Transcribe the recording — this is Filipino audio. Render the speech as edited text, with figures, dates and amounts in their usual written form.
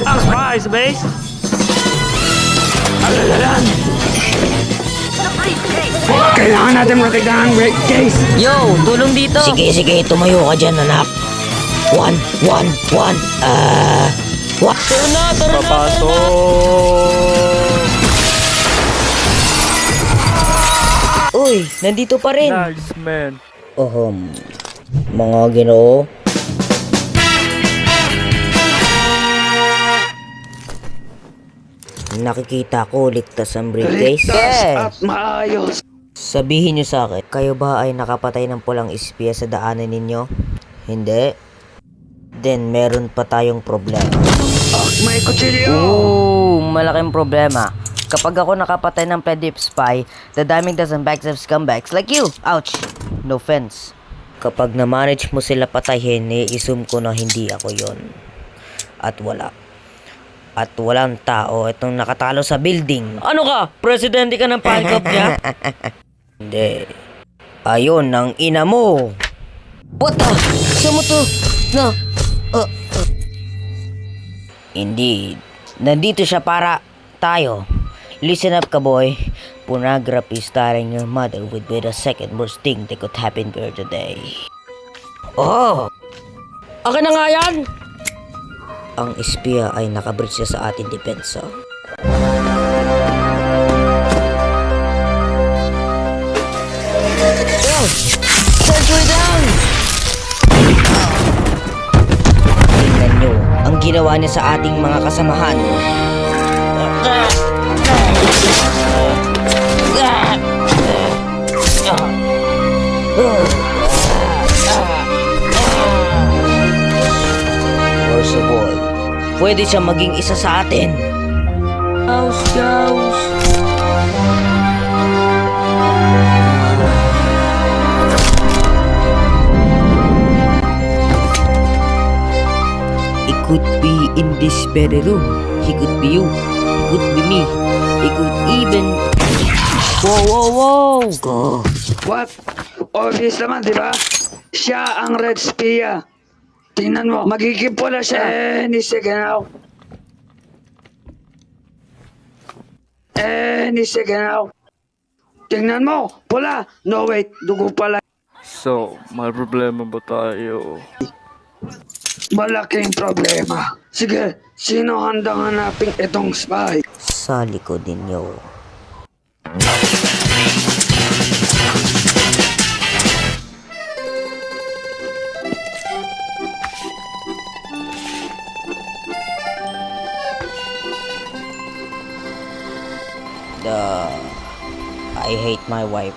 Ang spy sa base! Alalalan! Kailangan natin protektahan ang briefcase! Yo, tulong dito. Sige, tumayo ka dyan, anak. One. What? Tara na. Uy, nandito pa rin. Nice, man. Mga Ginoo. Nakikita ko ligtas ang briefcase. At maayos! Sabihin niyo sa akin, kayo ba ay nakapatay ng pulang espiya sa daanan ninyo? Hindi? Then meron pa tayong problema. May kutsilyo! Malaking problema. Kapag ako nakapatay ng pledip spy, the daming doesn't bags of scumbags like you. Ouch. No offense. Kapag na-manage mo sila patayin, i-assume ko na hindi ako yon. At walang tao itong nakatalo sa building. Ano ka? Presidente ka ng pankop niya? Hindi. Ayun ang ina mo. What the? Saan mo to? No. Indeed. Nandito siya para tayo. Listen up, kaboy. Pornography starring your mother would be the second worst thing that could happen to her today. Oh! Akin na nga yan! Ang espiya ay nakabreach siya sa ating depensa. Century down! Tingnan nyo ang ginawa niya sa ating mga kasamahan. First of all, pwede siya maging isa sa atin. Gaus. It could be in this very room. He could be you. He could be me. He could even... Whoa! Go. What? Obvious naman, di ba? Siya ang Red Spia. Tingnan mo, magiging pula siya. Any second now. Tingnan mo, pula. No wait, dugo pala. So, may problema ba tayo? Malaking problema. Sige, sino handang hanapin itong spy? Sa likod ninyo. I hate my wife.